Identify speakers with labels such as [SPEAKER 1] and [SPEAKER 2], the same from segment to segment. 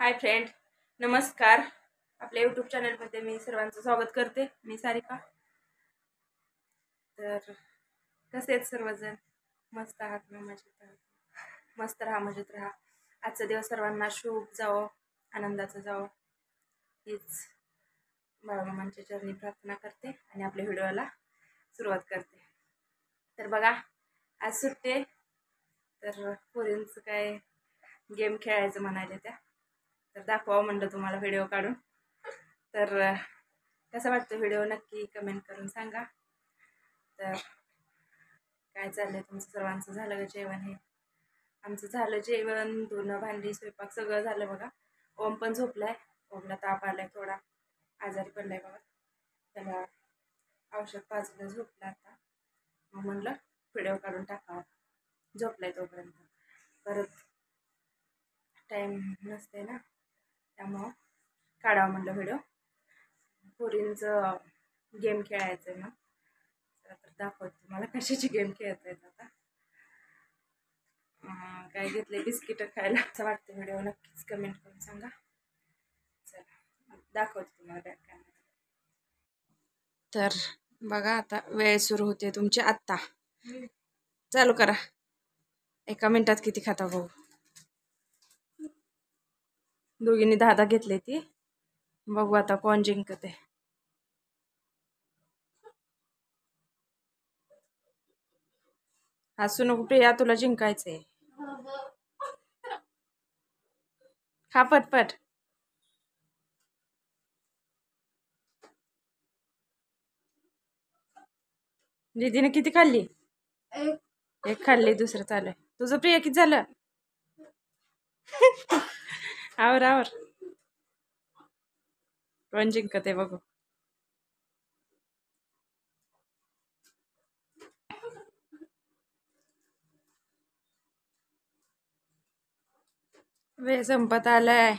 [SPEAKER 1] Hi friend, नमस्कार. आपल्या YouTube चॅनलमध्ये मी सर्वांचं स्वागत करते. मी सारिका. तर कसे आहेत सर्वजण? मस्त आहात ना? मजेत आहात? मस्त राहा, मजेत राहा. आजचा दिवस सर्वांना शुभ जावो, आनंदाचा जावो, हीच बाळूमामांच्या चरणी प्रार्थना करते आणि आपल्या व्हिडिओला सुरुवात करते. तर बघा, आज सुट्टी, तर पोरींचं काय गेम खेळायचं म्हणाले त्या, तर दाखवावं म्हणलं तुम्हाला व्हिडिओ काढून. तर कसा वाटतो व्हिडिओ नक्की कमेंट करून सांगा. तर काय चाललंय तुमचं सर्वांचं? झालं का जेवण? हे आमचं झालं जेवण, धुणं भांडी स्वयंपाक सगळं झालं बघा. ओम पण झोपलाय. ओमला ताप आलाय, थोडा आजारी पडलाय बघा. त्याला औषध पाजलं, झोपला आता. मग म्हणलं व्हिडिओ काढून टाकावा, झोपलाय तोपर्यंत. परत टाईम नसते ना, त्यामुळं काढावं म्हणलं व्हिडिओ. पोरींचं गेम खेळायचं आहे. मग तर दाखवते तुम्हाला कशाची गेम खेळत आहेत आता. काय घेतले बिस्किट खायला असं वाटतं. व्हिडिओ नक्कीच कमेंट करून सांगा. चला दाखवते तुम्हाला बॅक कॅमेरा. तर बघा, आता वेळ सुरू होते तुमची. आत्ता चालू करा. 1 मिनिटात किती खाता भाऊ? दोघींनी 10 घेतले. ती बघू आता कोण जिंकते. हसू नको प्रिया, तुला जिंकायचंय. खा पटपट. दीदीने किती खाल्ली? एक खाल्ली, दुसरं चालू आहे. तुझं प्रिया किती झालं? आवर आवर. कोण जिंकत आहे बघू. वेळ संपत आलाय.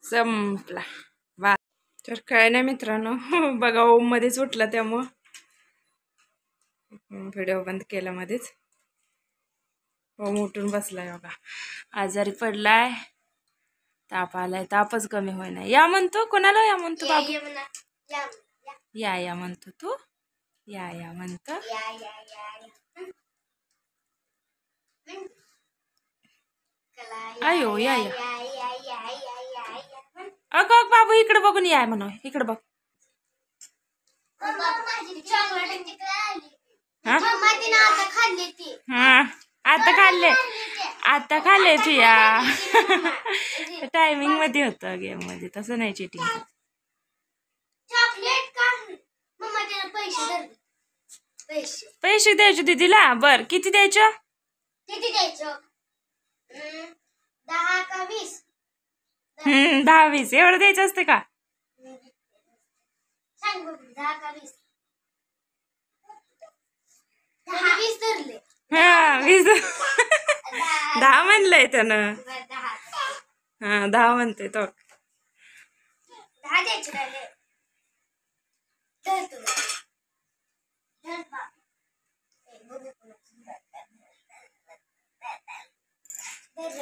[SPEAKER 1] संपला. वा. तर काय नाही मित्रांनो, बघा ओम मध्येच उठला, त्यामुळं व्हिडिओ बंद केला मध्येच. ओम उठून बसलाय बघा. आजारी पडलाय, ताप आलाय. तापच कमी होईना. या म्हणतो. कोणाला या म्हणतो? बाबू या म्हणतो. तू या म्हणतो. अयो या. अगं बाबू, इकडे बघून या म्हणा. इकडे बघ. आता खाल्ले पिया. टायमिंग मध्ये होतं गेम मध्ये, तसं नाही चीटिंग. पैसे द्यायचे दीदीला? बर, किती द्यायचं?
[SPEAKER 2] 10 का 20?
[SPEAKER 1] 10-20 एवढं द्यायचं असतं का?
[SPEAKER 2] सांग बघ, 10 का 20? 10-20 धरले.
[SPEAKER 1] हा 20. 10 म्हणलंय त्यानं. 10 म्हणतोय तो.
[SPEAKER 2] 10 द्यायचे राहिले. धर तू. धर बा.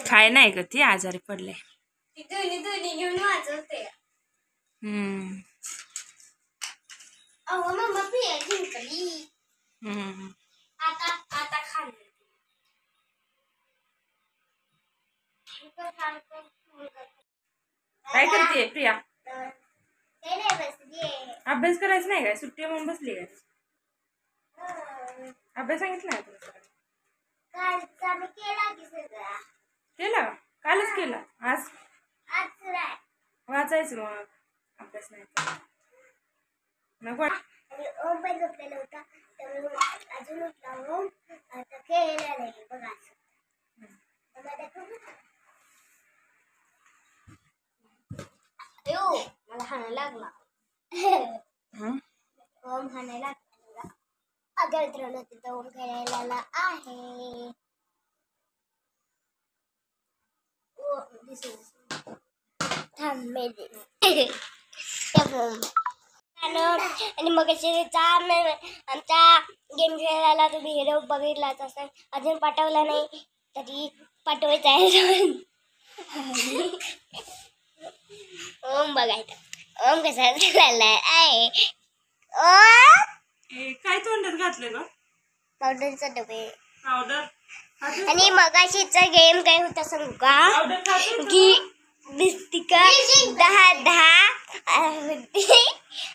[SPEAKER 1] काय नाही ग, ती आजारी पडले.
[SPEAKER 2] दोन्ही घेऊन वाजवते. अहो मम्मा पिया जिंकली. आता खाल्ली.
[SPEAKER 1] काय करते प्रिया?
[SPEAKER 2] ते नाही बसली.
[SPEAKER 1] अभ्यास करायचा नाही काय? सुट्टी म्हणून बसली काय? अभ्यास सांगितलं नाही तुला?
[SPEAKER 2] कालचा मी केला की सगळा.
[SPEAKER 1] केला? कालच केला? आज
[SPEAKER 2] नाही.
[SPEAKER 1] वाचायचं मग. अभ्यास नाही नको.
[SPEAKER 2] आणि ओम पण झोपलेला होता, त्यामुळे अजून उठला ओम. आता खेळायला नाही बघा. मला हाणायला लागला. ओम हाणायला लागला. अगर द्रोण तिथं ओम खेळायला आहे. थांब मेले. आणि मग आमचा गेम खेळायला तुम्ही व्हिडिओ बघितलाच असेल, अजून पाठवला नाही तरी पाठवायचा आहे. ओम बघायचं ओम कसा चाललाय आहे.
[SPEAKER 1] काय तोंडात घातलं ग?
[SPEAKER 2] पावडरचा डबे.
[SPEAKER 1] पावडर
[SPEAKER 2] आणि मगाशीचा गेम काय होता सांगू का? की बिस्तिका 10-10 होती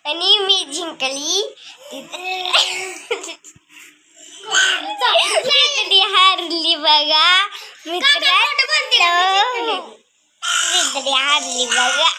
[SPEAKER 2] आणि मी जिंकली. ती हारली बघा मित्रांनो. हारली बघा.